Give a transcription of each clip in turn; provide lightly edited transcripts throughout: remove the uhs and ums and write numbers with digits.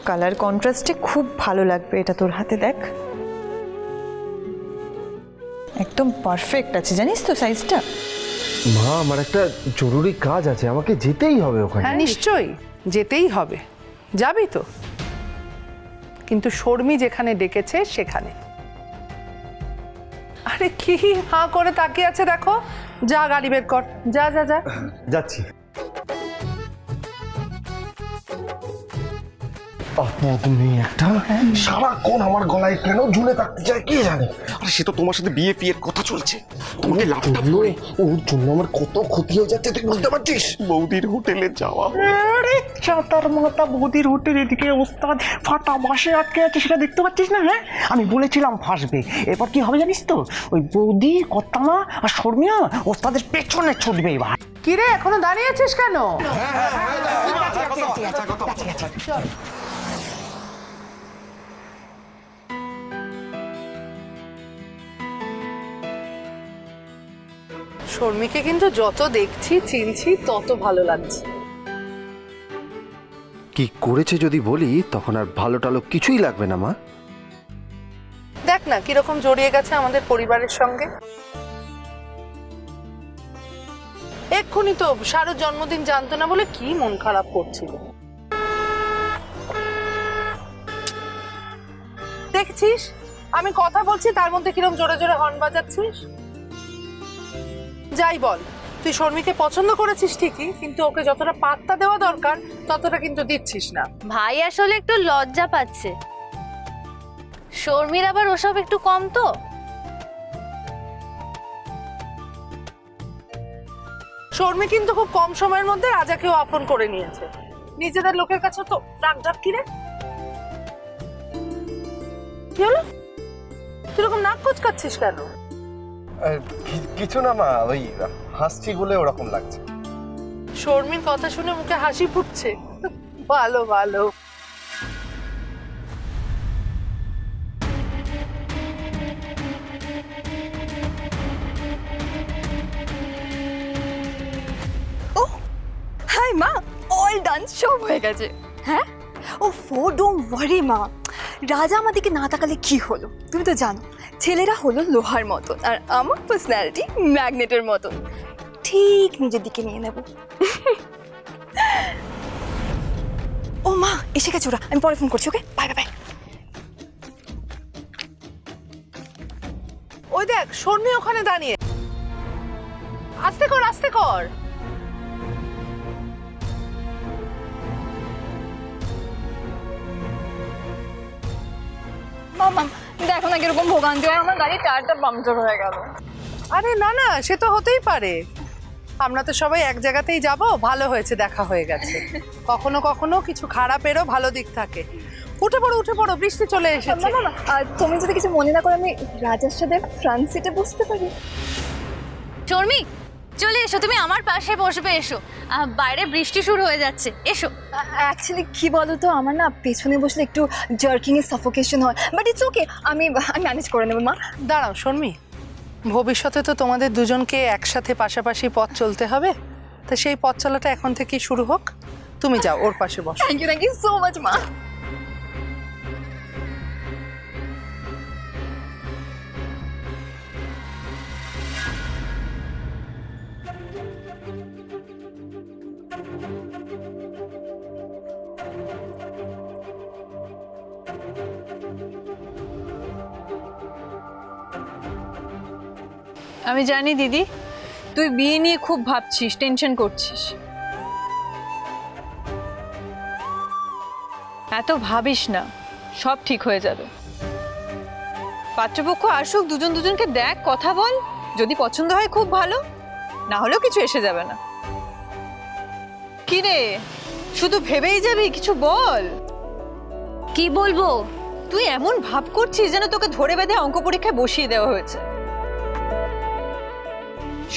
Colour কন্ট্রাস্টে খুব ভালো লাগবে এটা তোর হাতে, দেখ একদম পারফেক্ট আছে, জানিস তো সাইজটা। মা, আমার একটা জরুরি কাজ আছে, আমাকে যেতেই হবে ওখানে। হ্যাঁ নিশ্চয়ই যেতেই হবে, যাবি তো, কিন্তু শর্মি যেখানে ডেকেছে সেখানে। আরে কি হাঁ করে তাকিয়ে আছে দেখো, যা গাড়ি বের কর, যা যা যা। যাচ্ছি। তুমি একটা সারাক্ষণ আমার গলায় কেন ঝুলে থাকতে চায় কে জানে। আরে সে তো তোমার সাথে বিয়ে ফিয়ের কথা চলছে, তোমাকে লাভটা করে ওর জন্য আমার কত ক্ষতি হয়ে যাচ্ছে তুই বুঝতে পারছিস? বৌদির হোটেলে যাওয়া। আরে চাতার মাথা বৌদির হোটেল, এদিকে ওস্তাদ ফাটা বাসে আটকে আছে, সেটা দেখতে পাচ্ছিস না? হ্যাঁ আমি বলেছিলাম ফাঁসবে। এরপর কি হবে জানিস তো, ওই বৌদি কর্তামা আর শর্মিয়া ওস্তাদের পেছনে ছুটবে এবার। কিরে এখনো দাঁড়িয়ে আছিস কেন? শর্মিকে কিন্তু যত দেখছি চিনছি তত ভালো লাগছে। কি করেছে যদি বলি তখন আর ভালো টালো কিছুই লাগবে না মা। দেখ না কিরকম জড়িয়ে গেছে আমাদের পরিবারের সঙ্গে। এক্ষুনি তো শারুর জন্মদিন জানতো না বলে কি মন খারাপ করছিল। দেখছিস আমি কথা বলছি তার মধ্যে কিরকম জোরে জোরে হর্ন বাজাচ্ছিস। যাই বল, তুই শর্মিকে পছন্দ করেছিস ঠিকই, কিন্তু ওকে যতটা পাত্তা দেওয়া দরকার ততটা কিন্তু দিচ্ছিস না। ভাই আসলে একটু লজ্জা পাচ্ছে, শর্মির আবার ওসব একটু কম তো। শর্মি কিন্তু খুব কম সময়ের মধ্যে রাজাকেও আপন করে নিয়েছে। নিজেদের লোকের কাছে তো রাগ ঢাক কিরে। কি হলো, তুই এরকম নাক কুচকাচ্ছিস কেন? কিছু না মা, ওই হাসছি বলে ওরকম লাগছে। শর্মির কথা শুনে মুখে হাসি ফুটছে, ভালো ভালো। হাই মা, অল ডান, সব হয়ে গেছে। হ্যাঁ ও ডোন্ট ওয়ারি মা, রাজা আমাদেরকে না তাকালে কি হলো, তুমি তো জানো ছেলেরা হলো লোহার মতন আর আমার পার্সোনালিটি ম্যাগনেটের মতন, ঠিক নিজের দিকে নিয়ে নেব। ও মা এসে গেছে ওরা, আমি পরে ফোন করছি, ওকে বাই বাই বাই। ওই দেখ শর্মি ওখানে দাঁড়িয়ে, আস্তে কর আস্তে কর। মামা দেখো না কিরকম ভোগান্তি হয়, আমার গাড়ি টায়ারটা পাংচার হয়ে গেল। আরে না না, সে তো হতেই পারে, আমরা তো সবাই এক জায়গাতেই যাব। ভালো হয়েছে দেখা হয়ে গেছে। কখনো কখনো কিছু খারাপেরও ভালো দিক থাকে। উঠে পড়ো উঠে পড়ো, বৃষ্টি চলে এসেছে। মামা তুমি যদি কিছু মনে না করো, আমি রাজার সাথে ফ্রন্ট সিটে বসতে পারি? শর্মি চলে এসো, তুমি আমার পাশে বসবে, এসো। বাইরে বৃষ্টি শুরু হয়ে যাচ্ছে, এসো। অ্যাকচুয়ালি কি বলো তো, আমার না পেছনে বসলে একটু জার্কিং এর সাফোকেশন হয়, বাট ইটস ওকে, আমি ম্যানেজ করে নেবো মা। দাঁড়াও শর্মি, ভবিষ্যতে তো তোমাদের দুজনকে একসাথে পাশাপাশি পথ চলতে হবে, তো সেই পথ চলাটা এখন থেকেই শুরু হোক। তুমি যাও ওর পাশে বসো। থ্যাংক ইউ সো মাচ মা। আমি জানি দিদি, তুই বিয়ে নিয়ে খুব ভাবছিস, টেনশন করছিস। এত ভাবিস না, সব ঠিক হয়ে যাবে। পাত্রপক্ষ আসুক, দুজন দুজনকে দেখ, কথা বল, যদি পছন্দ হয় খুব ভালো, না হলেও কিছু এসে যাবে না। কি রে, শুধু ভেবেই যাবি, কিছু বল। কি বলবো? তুই এমন ভাব করছিস যেন তোকে ধরে বেঁধে অঙ্ক পরীক্ষায় বসিয়ে দেওয়া হয়েছে।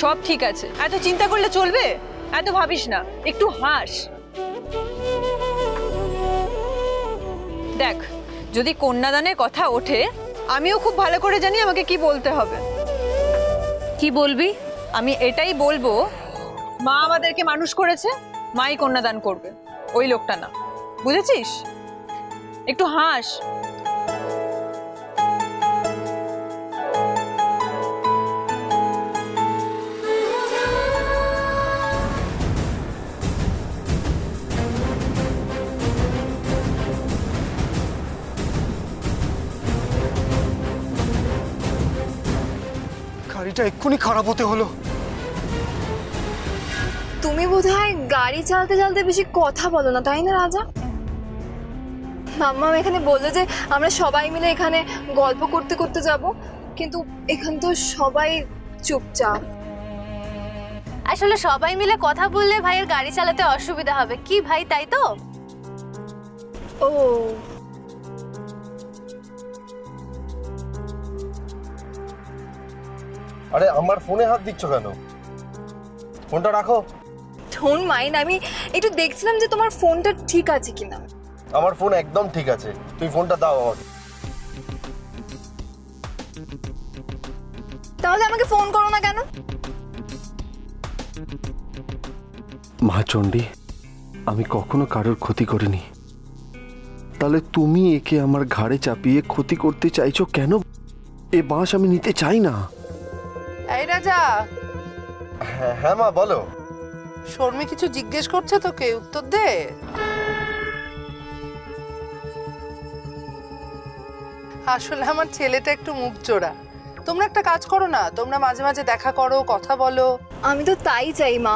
সব ঠিক আছে, এত চিন্তা করলে চলবে? এত ভাবিস না, একটু হাস। দেখ, যদি কন্যাদানের কথা ওঠে, আমিও খুব ভালো করে জানি আমাকে কি বলতে হবে। কি বলবি? আমি এটাই বলবো, মা আমাদেরকে মানুষ করেছে, মাই কন্যাদান করবে, ওই লোকটা না। বুঝেছিস? একটু হাস। গাড়িটা এক্ষুনি খারাপ হতে হলো। তুমি বোধহয় গাড়ি চালাতে চালাতে বেশি কথা বলো না, তাই না রাজা? মাম্মা এখানে বললো যে আমরা সবাই মিলে এখানে গল্প করতে করতে যাব, কিন্তু এখানে তো সবাই চুপচাপ। আসলে সবাই মিলে কথা বললে ভাইয়ের গাড়ি চালাতে অসুবিধা হবে, কি ভাই তাই তো? ও আরে আমার ফোনে হাত দিচ্ছ কেন? ফোনটা রাখো। ডোন্ট মাইন্ড, আমি একটু দেখছিলাম যে তোমার ফোনটা ঠিক আছে কিনা। আমার ফোন একদম ঠিক আছে, তুই ফোনটা দাও আমাকে। তাহলে আমাকে ফোন করো না কেন? মা চণ্ডী, আমি কখনো কারোর ক্ষতি করিনি, তাহলে তুমি একে আমার ঘাড়ে চাপিয়ে ক্ষতি করতে চাইছো কেন? এ বাঁশ আমি নিতে চাই না। এই রাজা, হ্যাঁ মা বলো। শর্মি কিছু জিজ্ঞেস করছে তোকে, উত্তর দে। আসলে আমার ছেলেটা একটু মুখ চোরা। তোমরা একটা কাজ করো না, তোমরা মাঝে মাঝে দেখা করো, কথা বলো। আমি তো তাই চাই মা,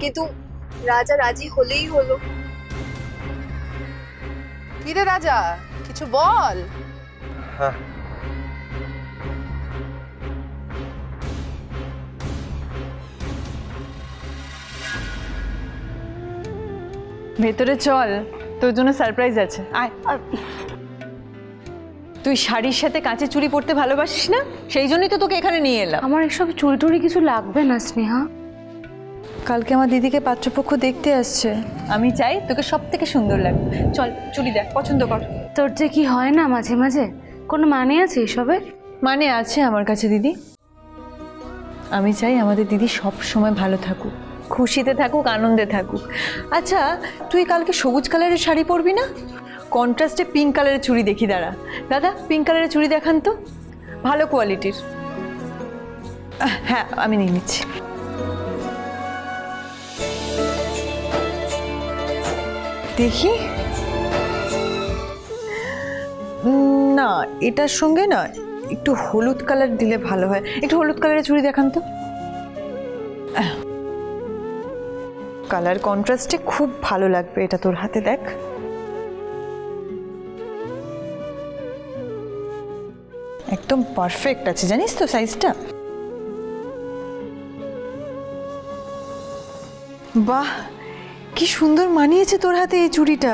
কিন্তু রাজা রাজি হলেই হলো। কিরে রাজা, কিছু বল। হ্যাঁ ভেতরে চল, তোর জন্য সারপ্রাইজ আছে, আয়। তুই শাড়ির সাথে কাঁচের চুড়ি পরতে ভালোবাসিস না, সেই জন্যই তো তোকে এখানে নিয়ে এলাম। আমার এসব চুরি টুরি কিছু লাগবে না স্নেহা। কালকে আমার দিদিকে পাত্রপক্ষ দেখতে আসছে, আমি চাই তোকে সব থেকে সুন্দর লাগবে। চল চুড়ি দেখ, পছন্দ কর। তোর যে কি হয় না মাঝে মাঝে, কোনো মানে আছে এসবে? মানে আছে আমার কাছে দিদি। আমি চাই আমাদের দিদি সব সময় ভালো থাকুক, খুশিতে থাকুক, আনন্দে থাকুক। আচ্ছা, তুই কালকে সবুজ কালারের শাড়ি পরবি না? কন্ট্রাস্টে পিঙ্ক কালারের চুড়ি দেখি, দাঁড়া দাদা, পিঙ্ক কালারের চুড়ি দেখান তো, ভালো কোয়ালিটির। হ্যাঁ আমি নিয়ে নিচ্ছি। দেখি, না এটার সঙ্গে না একটু হলুদ কালার দিলে ভালো হয়, একটু হলুদ কালারের চুড়ি দেখান তো। কালার কন্ট্রাস্টে খুব ভালো লাগবে এটা তোর হাতে, দেখ। একদম পারফেক্ট আছে, জানিস তো সাইজটা। বাহ, কি সুন্দর মানিয়েছে তোর হাতে এই চুড়িটা।